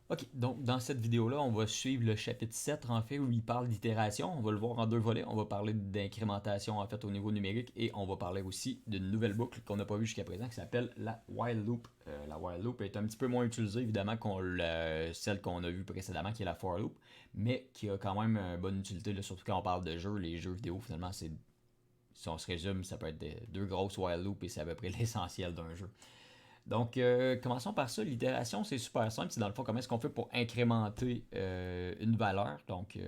OK, donc dans cette vidéo-là, on va suivre le chapitre 7 en fait où il parle d'itération. On va le voir en deux volets. On va parler d'incrémentation en fait au niveau numérique et on va parler aussi d'une nouvelle boucle qu'on n'a pas vue jusqu'à présent qui s'appelle la while loop. La while loop est un petit peu moins utilisée évidemment celle qu'on a vue précédemment qui est la for loop, mais qui a quand même une bonne utilité, là, surtout quand on parle de jeux. Les jeux vidéo finalement, c'est si on se résume, ça peut être deux grosses while loops et c'est à peu près l'essentiel d'un jeu. Donc, commençons par ça. L'itération, c'est super simple. C'est dans le fond comment est-ce qu'on fait pour incrémenter une valeur. Donc,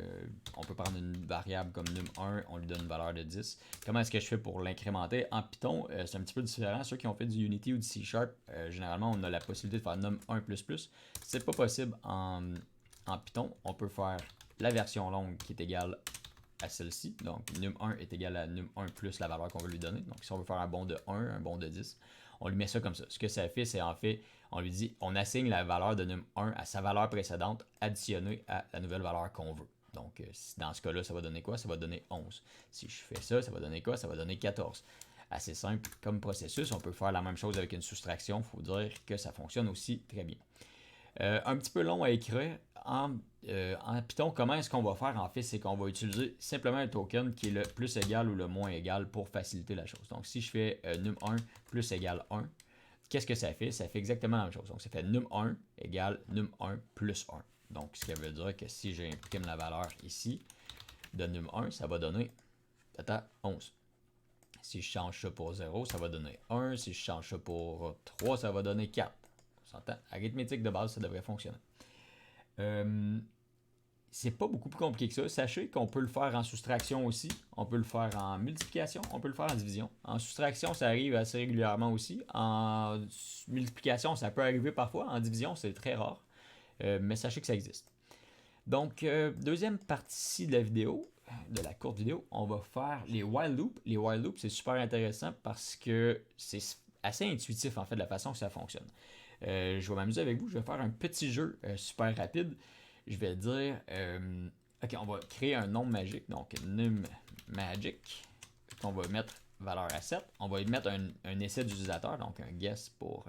on peut prendre une variable comme num1, on lui donne une valeur de 10. Comment est-ce que je fais pour l'incrémenter? En Python, c'est un petit peu différent. Ceux qui ont fait du Unity ou du C Sharp, généralement, on a la possibilité de faire num1++. C'est pas possible en Python. On peut faire la version longue qui est égale à celle-ci. Donc, num1 est égal à num1 plus la valeur qu'on veut lui donner. Donc, si on veut faire un bond de 1, un bond de 10, on lui met ça comme ça. Ce que ça fait, c'est en fait, on lui dit, on assigne la valeur de num1 à sa valeur précédente additionnée à la nouvelle valeur qu'on veut. Donc, dans ce cas-là, ça va donner quoi? Ça va donner 11. Si je fais ça, ça va donner quoi? Ça va donner 14. Assez simple comme processus. On peut faire la même chose avec une soustraction. Il faut dire que ça fonctionne aussi très bien. Un petit peu long à écrire. En Python, comment est-ce qu'on va faire? En fait, c'est qu'on va utiliser simplement un token qui est le plus égal ou le moins égal pour faciliter la chose. Donc, si je fais num1 plus égal 1, qu'est-ce que ça fait? Ça fait exactement la même chose. Donc, ça fait num1 égale num1 plus 1. Donc, ce qui veut dire que si j'imprime la valeur ici de num1, ça va donner 11. Si je change ça pour 0, ça va donner 1. Si je change ça pour 3, ça va donner 4. On s'entend? Arithmétique de base, ça devrait fonctionner. C'est pas beaucoup plus compliqué que ça. Sachez qu'on peut le faire en soustraction aussi. On peut le faire en multiplication. On peut le faire en division. En soustraction, ça arrive assez régulièrement aussi. En multiplication, ça peut arriver parfois. En division, c'est très rare. Mais sachez que ça existe. Donc, deuxième partie de la vidéo, de la courte vidéo, on va faire les while loops. Les while loops, c'est super intéressant parce que c'est assez intuitif en fait de la façon que ça fonctionne. Je vais m'amuser avec vous. Je vais faire un petit jeu super rapide. Je vais dire, ok, on va créer un nombre magique. Donc, num magic. On va mettre valeur à 7. On va y mettre un essai d'utilisateur, donc un guess pour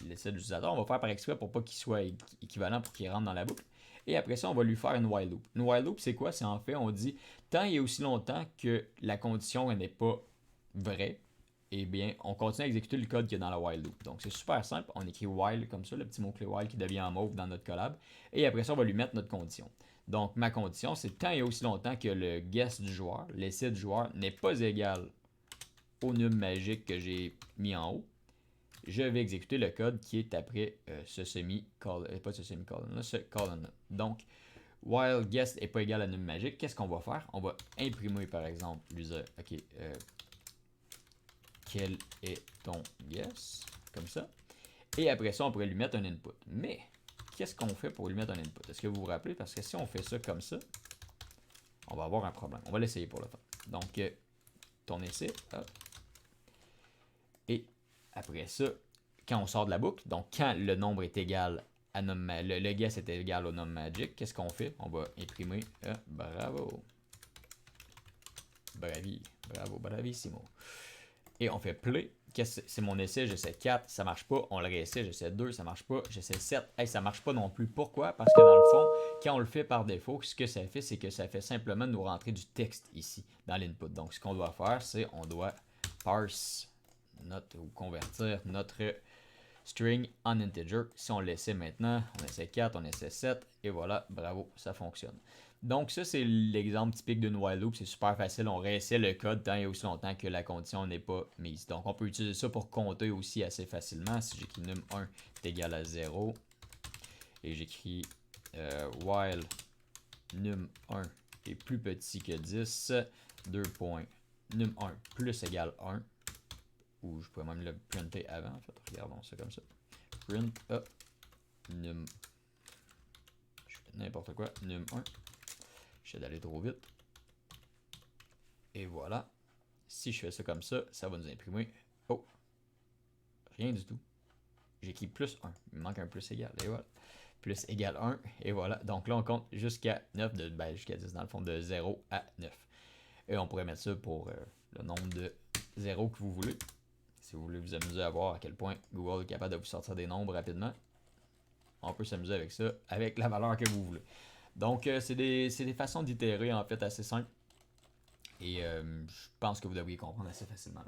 l'essai d'utilisateur. On va faire par exprès pour pas qu'il soit équivalent pour qu'il rentre dans la boucle. Et après ça, on va lui faire une while loop. Une while loop, c'est quoi? C'est en fait, on dit, tant et aussi longtemps que la condition n'est pas vraie, eh bien, on continue à exécuter le code qui est dans la while loop. Donc, c'est super simple. On écrit while comme ça, le petit mot-clé while qui devient en mauve dans notre collab. Et après ça, on va lui mettre notre condition. Donc, ma condition, c'est tant et aussi longtemps que le guess du joueur, l'essai du joueur, n'est pas égal au num magique que j'ai mis en haut. Je vais exécuter le code qui est après ce semi-colon, pas ce semi-colon, ce colon-là. Donc, while guess n'est pas égal à num magique, qu'est-ce qu'on va faire? On va imprimer, par exemple, l'user. OK, quel est ton guess? Comme ça. Et après ça, on pourrait lui mettre un input. Mais, qu'est-ce qu'on fait pour lui mettre un input? Est-ce que vous vous rappelez? Parce que si on fait ça comme ça, on va avoir un problème. On va l'essayer pour le fun. Donc, ton essai, hop. Et après ça, quand on sort de la boucle, donc quand le nombre est égal à le guess est égal au num magic, qu'est-ce qu'on fait? On va imprimer, bravo, bravi, bravo, bravissimo. Et on fait play. C'est mon essai, j'essaie 4, ça marche pas. On le réessaie, j'essaie 2, ça marche pas. J'essaie 7, hey, ça marche pas non plus. Pourquoi? Parce que dans le fond, quand on le fait par défaut, ce que ça fait, c'est que ça fait simplement nous rentrer du texte ici, dans l'input. Donc, ce qu'on doit faire, c'est on doit parse ou convertir notre string en integer. Si on l'essaie maintenant, on essaie 4, on essaie 7, et voilà, bravo, ça fonctionne. Donc ça, c'est l'exemple typique d'une while loop. C'est super facile. On réessaie le code tant et aussi longtemps que la condition n'est pas mise. Donc on peut utiliser ça pour compter aussi assez facilement. Si j'écris num1 est égal à 0 et j'écris while num1 est plus petit que 10, 2 points, num1 plus égal 1, ou je pourrais même le printer avant en fait. Regardons ça comme ça. Print up num. Je fais n'importe quoi. Num1. J'essaie d'aller trop vite. Et voilà. Si je fais ça comme ça, ça va nous imprimer. Oh! Rien du tout. J'écris plus 1. Il me manque un plus égal. Et voilà. Plus égal 1. Et voilà. Donc là, on compte jusqu'à 9. Jusqu'à 10 dans le fond, de 0 à 9. Et on pourrait mettre ça pour le nombre de 0 que vous voulez. Si vous voulez vous amuser à voir à quel point Google est capable de vous sortir des nombres rapidement. on peut s'amuser avec ça, avec la valeur que vous voulez. Donc, c'est des façons d'itérer en fait assez simples. Et je pense que vous devriez comprendre assez facilement.